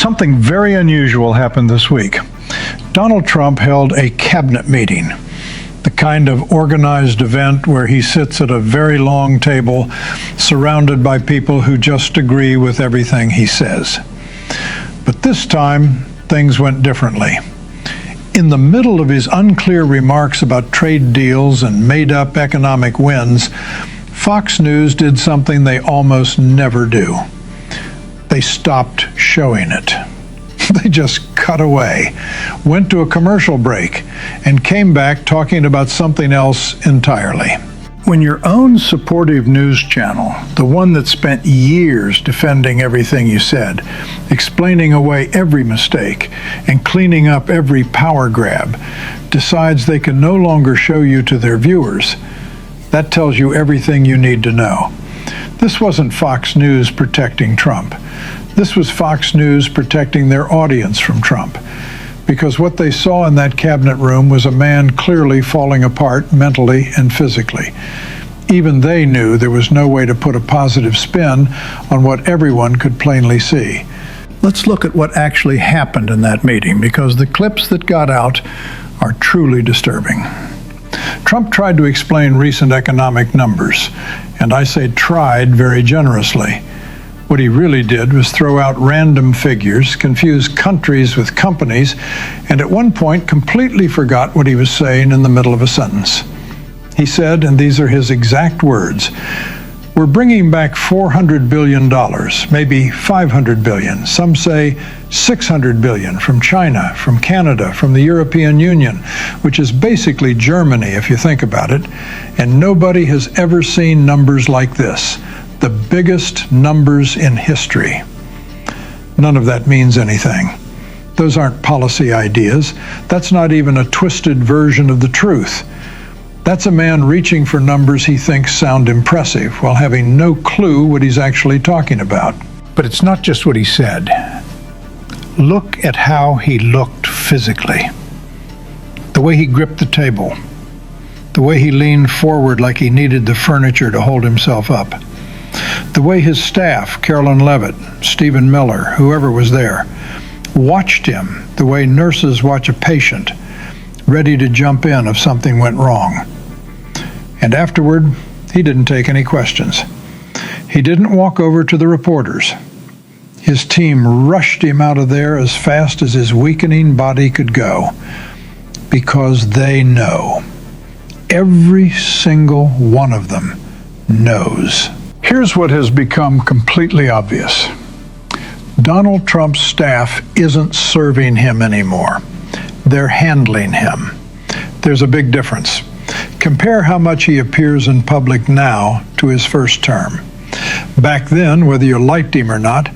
Something very unusual happened this week. Donald Trump held a cabinet meeting, the kind of organized event where he sits at a very long table surrounded by people who just agree with everything he says. But this time, things went differently. In the middle of his unclear remarks about trade deals and made-up economic wins, Fox News did something they almost never do. They stopped showing it. They just cut away, went to a commercial break, and came back talking about something else entirely. When your own supportive news channel, the one that spent years defending everything you said, explaining away every mistake, and cleaning up every power grab, decides they can no longer show you to their viewers, that tells you everything you need to know. This wasn't Fox News protecting Trump. This was Fox News protecting their audience from Trump, because what they saw in that cabinet room was a man clearly falling apart mentally and physically. Even they knew there was no way to put a positive spin on what everyone could plainly see. Let's look at what actually happened in that meeting, because the clips that got out are truly disturbing. Trump tried to explain recent economic numbers, and I say tried very generously. What he really did was throw out random figures, confuse countries with companies, and at one point completely forgot what he was saying in the middle of a sentence. He said, and these are his exact words, "We're bringing back $400 billion, maybe $500 billion. Some say $600 billion from China, from Canada, from the European Union, which is basically Germany if you think about it. And nobody has ever seen numbers like this. The biggest numbers in history." None of that means anything. Those aren't policy ideas. That's not even a twisted version of the truth. That's a man reaching for numbers he thinks sound impressive while having no clue what he's actually talking about. But it's not just what he said. Look at how he looked physically. The way he gripped the table. The way he leaned forward like he needed the furniture to hold himself up. The way his staff, Carolyn Levitt, Stephen Miller, whoever was there, watched him the way nurses watch a patient, ready to jump in if something went wrong. And afterward, he didn't take any questions. He didn't walk over to the reporters. His team rushed him out of there as fast as his weakening body could go, because they know. Every single one of them knows. Here's what has become completely obvious. Donald Trump's staff isn't serving him anymore. They're handling him. There's a big difference. Compare how much he appears in public now to his first term. Back then, whether you liked him or not,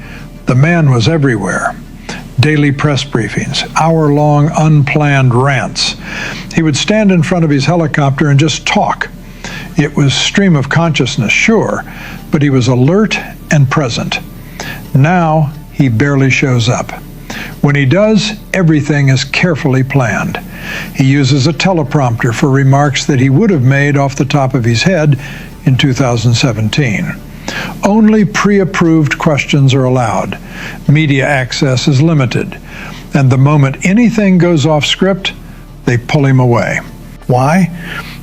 the man was everywhere. Daily press briefings, hour-long unplanned rants. He would stand in front of his helicopter and just talk. It was stream of consciousness, sure, but he was alert and present. Now, he barely shows up. When he does, everything is carefully planned. He uses a teleprompter for remarks that he would have made off the top of his head in 2017. Only pre-approved questions are allowed. Media access is limited. And the moment anything goes off script, they pull him away. Why?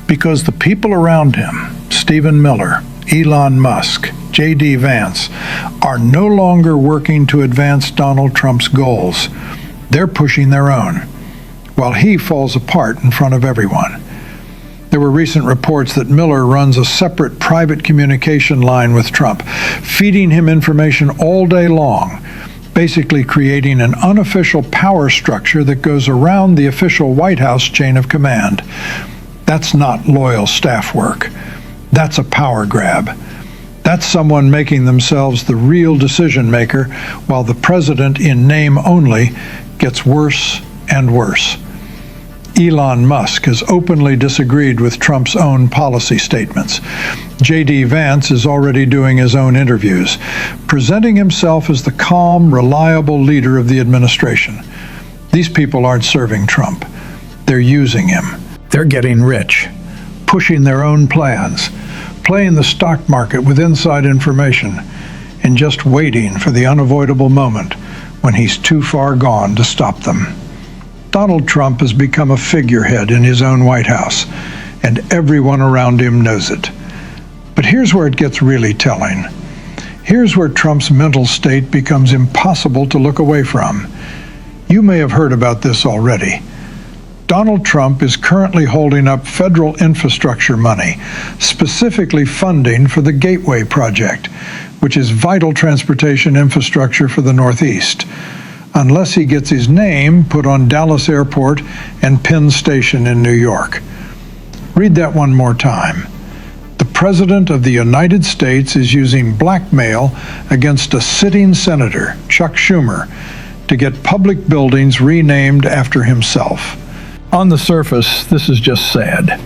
Because the people around him, Stephen Miller, Elon Musk, J.D. Vance, are no longer working to advance Donald Trump's goals. They're pushing their own, while he falls apart in front of everyone. There were recent reports that Miller runs a separate private communication line with Trump, feeding him information all day long, basically creating an unofficial power structure that goes around the official White House chain of command. That's not loyal staff work. That's a power grab. That's someone making themselves the real decision maker, while the president, in name only, gets worse and worse. Elon Musk has openly disagreed with Trump's own policy statements. J.D. Vance is already doing his own interviews, presenting himself as the calm, reliable leader of the administration. These people aren't serving Trump. They're using him. They're getting rich, pushing their own plans, playing the stock market with inside information, and just waiting for the unavoidable moment when he's too far gone to stop them. Donald Trump has become a figurehead in his own White House, and everyone around him knows it. But here's where it gets really telling. Here's where Trump's mental state becomes impossible to look away from. You may have heard about this already. Donald Trump is currently holding up federal infrastructure money, specifically funding for the Gateway Project, which is vital transportation infrastructure for the Northeast, unless he gets his name put on Dallas Airport and Penn Station in New York. Read that one more time. The President of the United States is using blackmail against a sitting senator, Chuck Schumer, to get public buildings renamed after himself. On the surface, this is just sad.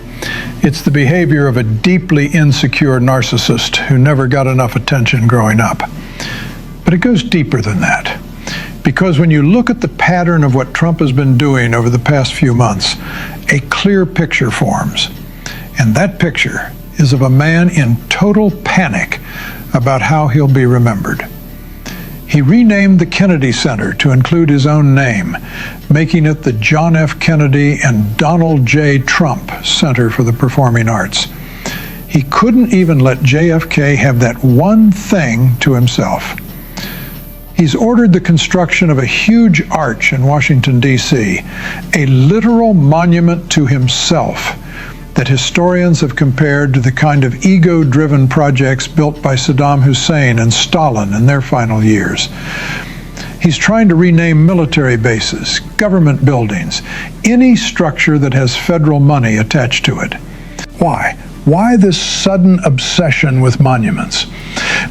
It's the behavior of a deeply insecure narcissist who never got enough attention growing up. But it goes deeper than that. Because when you look at the pattern of what Trump has been doing over the past few months, a clear picture forms. And that picture is of a man in total panic about how he'll be remembered. He renamed the Kennedy Center to include his own name, making it the John F. Kennedy and Donald J. Trump Center for the Performing Arts. He couldn't even let JFK have that one thing to himself. He's ordered the construction of a huge arch in Washington, D.C., a literal monument to himself that historians have compared to the kind of ego-driven projects built by Saddam Hussein and Stalin in their final years. He's trying to rename military bases, government buildings, any structure that has federal money attached to it. Why? Why this sudden obsession with monuments?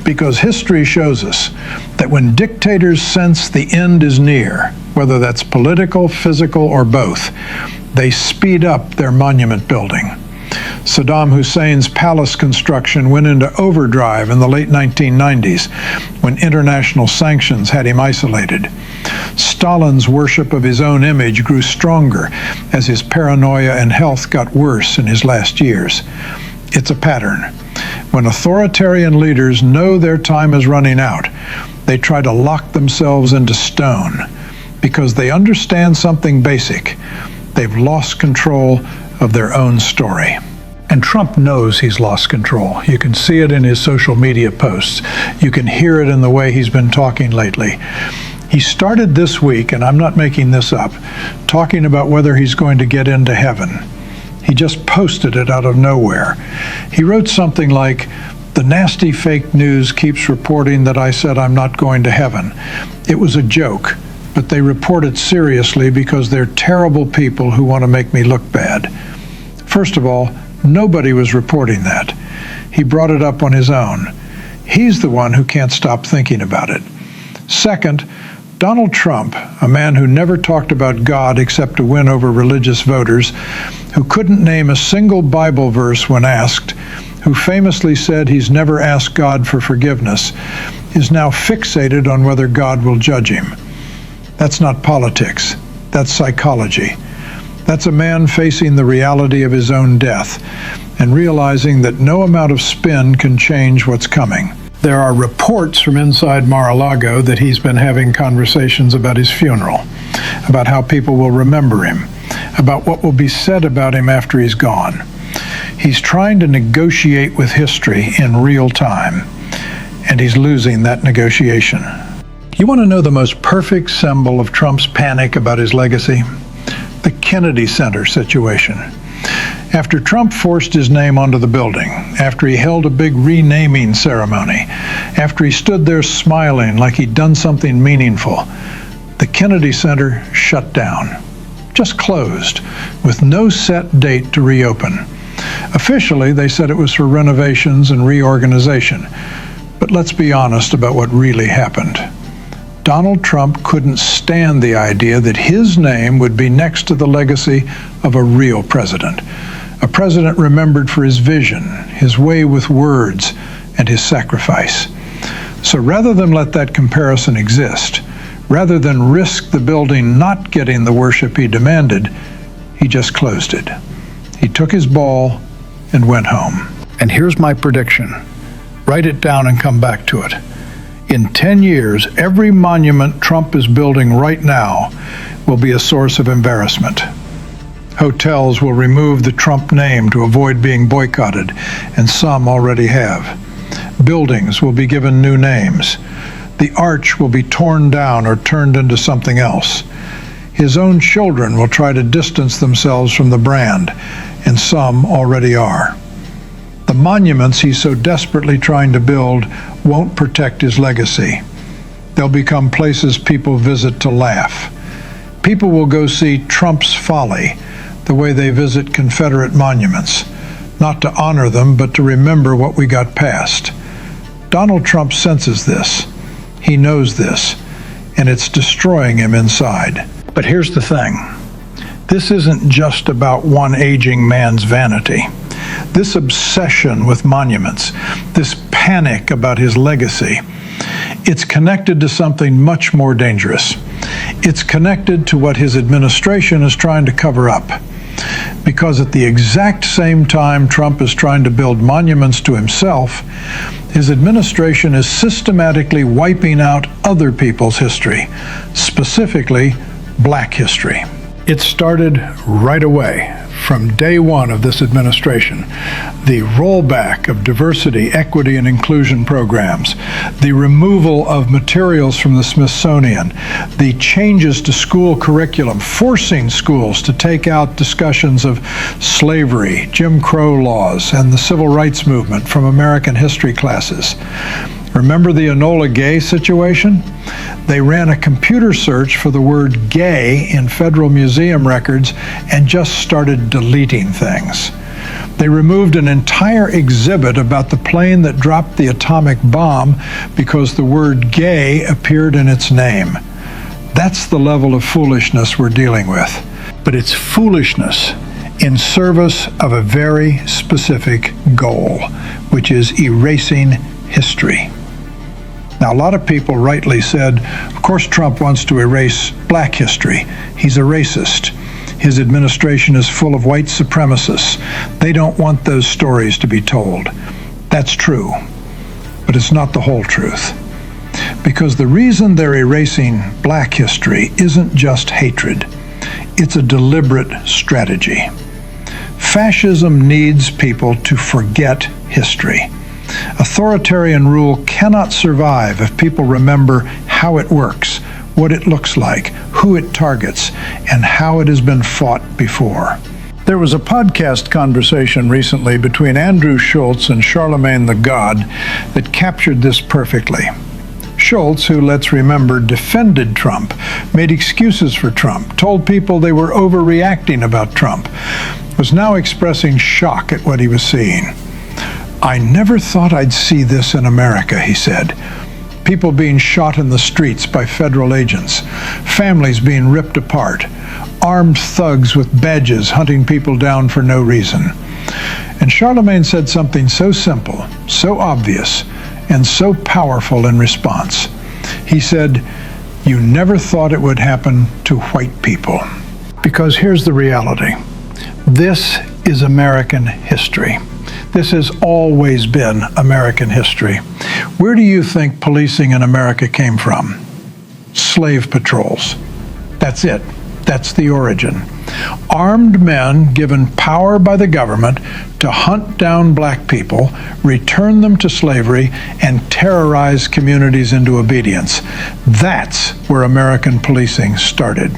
Because history shows us that when dictators sense the end is near, whether that's political, physical, or both, they speed up their monument building. Saddam Hussein's palace construction went into overdrive in the late 1990s when international sanctions had him isolated. Stalin's worship of his own image grew stronger as his paranoia and health got worse in his last years. It's a pattern. When authoritarian leaders know their time is running out, they try to lock themselves into stone because they understand something basic. They've lost control of their own story. And Trump knows he's lost control. You can see it in his social media posts. You can hear it in the way he's been talking lately. He started this week, and I'm not making this up, talking about whether he's going to get into heaven. He just posted it out of nowhere. He wrote something like, "The nasty fake news keeps reporting that I said I'm not going to heaven. It was a joke, but they report it seriously because they're terrible people who want to make me look bad." First of all, nobody was reporting that. He brought it up on his own. He's the one who can't stop thinking about it. Second, Donald Trump, a man who never talked about God except to win over religious voters, who couldn't name a single Bible verse when asked, who famously said he's never asked God for forgiveness, is now fixated on whether God will judge him. That's not politics. That's psychology. That's a man facing the reality of his own death and realizing that no amount of spin can change what's coming. There are reports from inside Mar-a-Lago that he's been having conversations about his funeral, about how people will remember him, about what will be said about him after he's gone. He's trying to negotiate with history in real time, and he's losing that negotiation. You want to know the most perfect symbol of Trump's panic about his legacy? The Kennedy Center situation. After Trump forced his name onto the building, after he held a big renaming ceremony, after he stood there smiling like he'd done something meaningful, the Kennedy Center shut down, just closed, with no set date to reopen. Officially, they said it was for renovations and reorganization. But let's be honest about what really happened. Donald Trump couldn't stand the idea that his name would be next to the legacy of a real president, a president remembered for his vision, his way with words, and his sacrifice. So rather than let that comparison exist, rather than risk the building not getting the worship he demanded, he just closed it. He took his ball and went home. And here's my prediction. Write it down and come back to it. In 10 years, every monument Trump is building right now will be a source of embarrassment. Hotels will remove the Trump name to avoid being boycotted, and some already have. Buildings will be given new names. The arch will be torn down or turned into something else. His own children will try to distance themselves from the brand, and some already are. The monuments he's so desperately trying to build won't protect his legacy. They'll become places people visit to laugh. People will go see Trump's folly the way they visit Confederate monuments, not to honor them, but to remember what we got past. Donald Trump senses this. He knows this, and it's destroying him inside. But here's the thing. This isn't just about one aging man's vanity. This obsession with monuments, this panic about his legacy, it's connected to something much more dangerous. It's connected to what his administration is trying to cover up. Because at the exact same time Trump is trying to build monuments to himself, his administration is systematically wiping out other people's history, specifically Black history. It started right away, from day one of this administration. The rollback of diversity, equity, and inclusion programs, the removal of materials from the Smithsonian, the changes to school curriculum, forcing schools to take out discussions of slavery, Jim Crow laws, and the civil rights movement from American history classes. Remember the Enola Gay situation? They ran a computer search for the word gay in federal museum records and just started deleting things. They removed an entire exhibit about the plane that dropped the atomic bomb because the word gay appeared in its name. That's the level of foolishness we're dealing with. But it's foolishness in service of a very specific goal, which is erasing history. Now, a lot of people rightly said, of course Trump wants to erase Black history. He's a racist. His administration is full of white supremacists. They don't want those stories to be told. That's true, but it's not the whole truth. Because the reason they're erasing Black history isn't just hatred. It's a deliberate strategy. Fascism needs people to forget history. Authoritarian rule cannot survive if people remember how it works, what it looks like, who it targets, and how it has been fought before. There was a podcast conversation recently between Andrew Schultz and Charlemagne the God that captured this perfectly. Schultz, who, let's remember, defended Trump, made excuses for Trump, told people they were overreacting about Trump, was now expressing shock at what he was seeing. I never thought I'd see this in America, he said. People being shot in the streets by federal agents, families being ripped apart, armed thugs with badges hunting people down for no reason. And Charlemagne said something so simple, so obvious, and so powerful in response. He said, "You never thought it would happen to white people." Because here's the reality. This is American history. This has always been American history. Where do you think policing in America came from? Slave patrols. That's it. That's the origin. Armed men given power by the government to hunt down Black people, return them to slavery, and terrorize communities into obedience. That's where American policing started.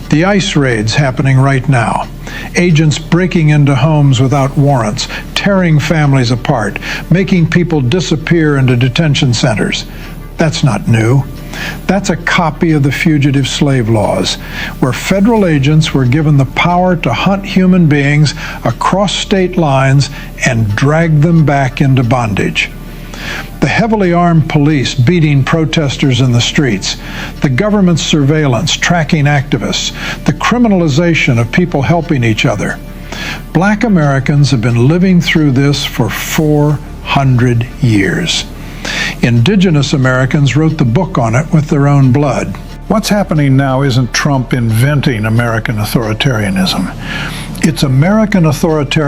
The ICE raids happening right now. Agents breaking into homes without warrants, tearing families apart, making people disappear into detention centers. That's not new. That's a copy of the fugitive slave laws, where federal agents were given the power to hunt human beings across state lines and drag them back into bondage. The heavily armed police beating protesters in the streets, the government's surveillance tracking activists, the criminalization of people helping each other. Black Americans have been living through this for 400 years. Indigenous Americans wrote the book on it with their own blood. What's happening now isn't Trump inventing American authoritarianism. It's American authoritarianism